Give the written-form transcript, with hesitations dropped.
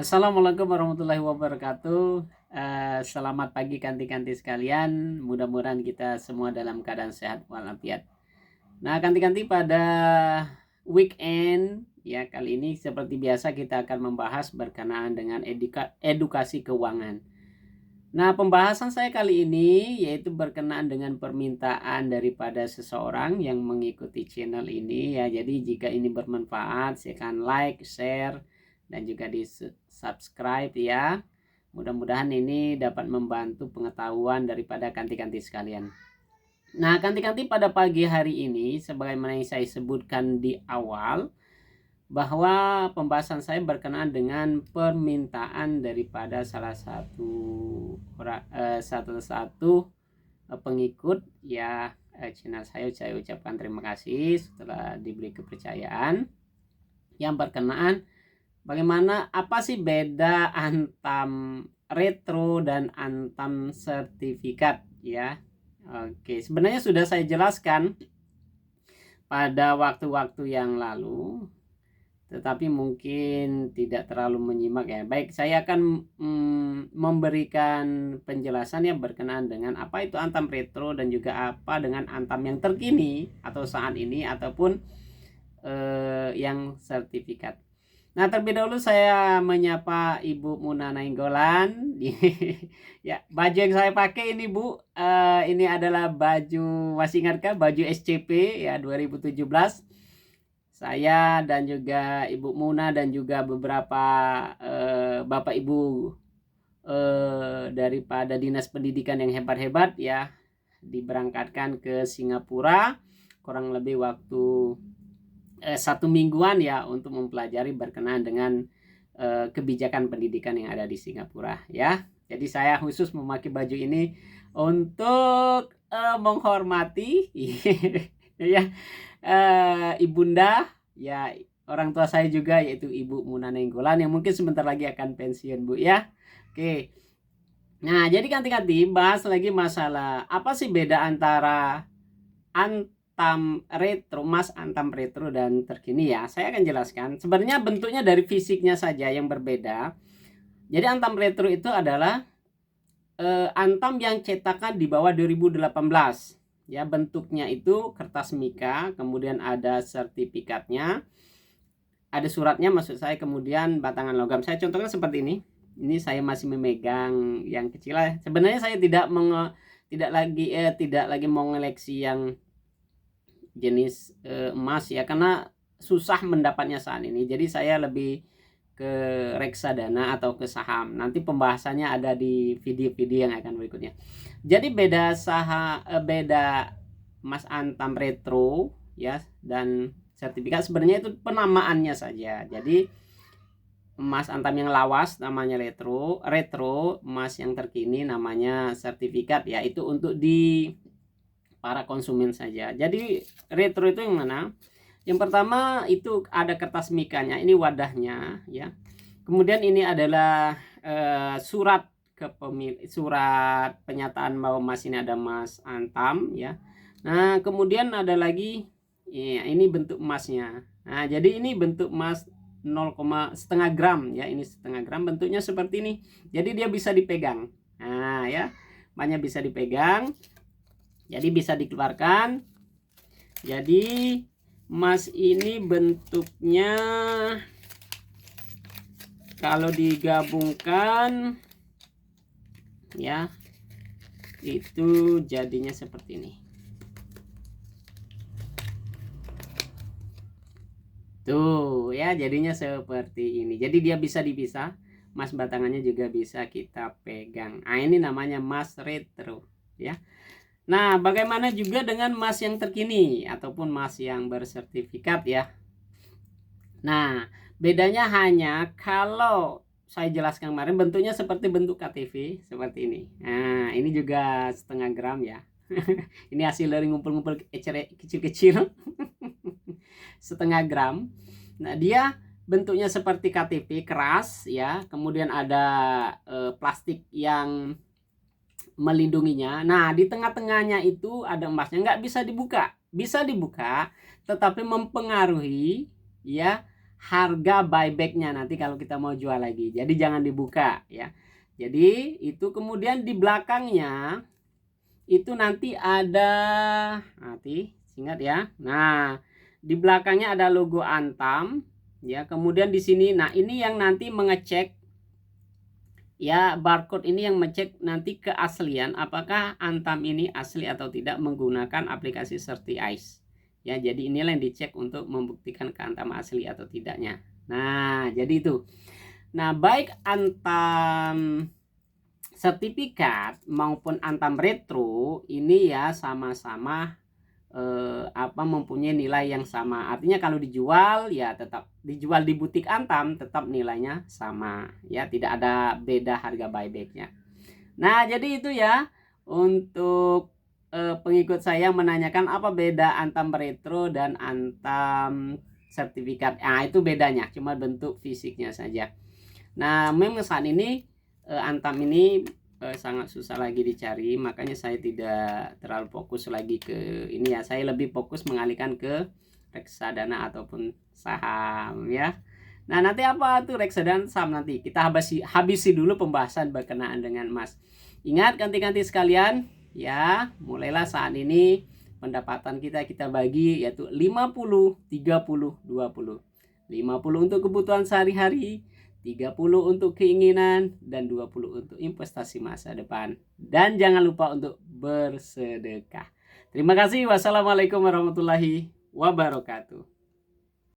Assalamualaikum warahmatullahi wabarakatuh. Selamat pagi kanti-kanti sekalian. Mudah-mudahan kita semua dalam keadaan sehat walafiat. Nah, kanti-kanti pada weekend ya kali ini seperti biasa kita akan membahas berkenaan dengan edukasi keuangan. Nah, pembahasan saya kali ini yaitu berkenaan dengan permintaan daripada seseorang yang mengikuti channel ini ya. Jadi jika ini bermanfaat, silakan like, share, dan juga di subscribe ya. Mudah-mudahan ini dapat membantu pengetahuan daripada kanti-kanti sekalian. Nah, kanti-kanti pada pagi hari ini sebagaimana yang saya sebutkan di awal, bahwa pembahasan saya berkenaan dengan permintaan daripada salah satu pengikut ya channel saya ucapkan terima kasih setelah diberi kepercayaan yang berkenaan bagaimana apa sih beda Antam retro dan Antam sertifikat ya. Oke, sebenarnya sudah saya jelaskan pada waktu-waktu yang lalu, tetapi mungkin tidak terlalu menyimak ya. Baik, saya akan memberikan penjelasan yang berkenaan dengan apa itu Antam retro dan juga apa dengan Antam yang terkini atau saat ini ataupun yang sertifikat. Nah, terlebih dahulu saya menyapa Ibu Muna Nainggolan. Ya, baju yang saya pakai ini Bu, ini adalah baju, masih ingatkah baju SCP ya 2017. Saya dan juga Ibu Muna dan juga beberapa Bapak Ibu daripada Dinas Pendidikan yang hebat-hebat ya diberangkatkan ke Singapura kurang lebih waktu 1 mingguan ya untuk mempelajari berkenaan dengan kebijakan pendidikan yang ada di Singapura ya. Jadi saya khusus memakai baju ini untuk menghormati ya ibunda ya, orang tua saya juga yaitu Ibu Muna Nainggolan yang mungkin sebentar lagi akan pensiun Bu ya. Oke. Nah, jadi ganti-ganti bahas lagi masalah apa sih beda antara Antam retro, Mas Antam retro dan terkini ya. Saya akan jelaskan. Sebenarnya bentuknya dari fisiknya saja yang berbeda. Jadi Antam retro itu adalah Antam yang cetakan di bawah 2018. Ya, bentuknya itu kertas mika, kemudian ada sertifikatnya, ada suratnya maksud saya, kemudian batangan logam. Saya contohnya seperti ini. Ini saya masih memegang yang kecil ya. Sebenarnya saya tidak lagi mau ngeleksi yang jenis emas ya, karena susah mendapatnya saat ini. Jadi saya lebih ke reksadana atau ke saham. Nanti pembahasannya ada di video-video yang akan berikutnya. Jadi beda Mas Antam retro ya dan sertifikat sebenarnya itu penamaannya saja. Jadi Mas Antam yang lawas namanya retro, Mas yang terkini namanya sertifikat ya. Itu untuk di para konsumen saja. Jadi retro itu yang mana? Yang pertama itu ada kertas mikanya, ini wadahnya ya. Kemudian ini adalah surat surat penyataan bahwa Mas ini ada Mas Antam ya. Nah, kemudian ada lagi ya, ini bentuk emasnya. Nah, jadi ini bentuk emas 0,5 gram ya, ini setengah gram, bentuknya seperti ini. Jadi dia bisa dipegang. Nah, ya. Banyak bisa dipegang. Jadi bisa dikeluarkan. Jadi emas ini bentuknya kalau digabungkan ya itu jadinya seperti ini. Tuh ya, jadinya seperti ini. Jadi dia bisa dipisah. Emas batangannya juga bisa kita pegang. Nah, ini namanya emas retro ya. Nah, bagaimana juga dengan emas yang terkini ataupun emas yang bersertifikat ya. Nah, bedanya hanya kalau saya jelaskan kemarin bentuknya seperti bentuk KTP seperti ini. Nah, ini juga setengah gram ya. Ini hasil dari ngumpul-ngumpul kecil-kecil. Setengah gram. Nah, dia bentuknya seperti KTP keras ya. Kemudian ada plastik yang melindunginya. Nah, di tengah-tengahnya itu ada emasnya, nggak bisa dibuka. Bisa dibuka, tetapi mempengaruhi ya harga buybacknya nanti kalau kita mau jual lagi. Jadi jangan dibuka ya. Jadi itu kemudian di belakangnya itu nanti ada, nanti ingat ya. Nah, di belakangnya ada logo Antam ya. Kemudian di sini, nah ini yang nanti mengecek ya, barcode ini yang mengecek nanti keaslian apakah Antam ini asli atau tidak menggunakan aplikasi Certiice. Ya, jadi inilah yang dicek untuk membuktikan ke Antam asli atau tidaknya. Nah, jadi itu. Nah, baik Antam sertifikat maupun Antam Retro ini ya sama-sama mempunyai nilai yang sama. Artinya kalau dijual ya tetap dijual di butik Antam tetap nilainya sama ya, tidak ada beda harga buybacknya. Nah, jadi itu ya untuk pengikut saya menanyakan apa beda Antam Retro dan Antam sertifikat. Nah, itu bedanya cuma bentuk fisiknya saja. Nah, memang saat ini Antam ini sangat susah lagi dicari, makanya saya tidak terlalu fokus lagi ke ini ya. Saya lebih fokus mengalihkan ke reksadana ataupun saham ya. Nah, nanti apa tuh reksadana saham, nanti kita habisi dulu pembahasan berkenaan dengan emas. Ingat ganti-ganti sekalian ya, mulailah saat ini pendapatan kita bagi, yaitu 50 30 20. 50 untuk kebutuhan sehari-hari, 30 untuk keinginan, dan 20 untuk investasi masa depan. Dan jangan lupa untuk bersedekah. Terima kasih. Wassalamualaikum warahmatullahi wabarakatuh.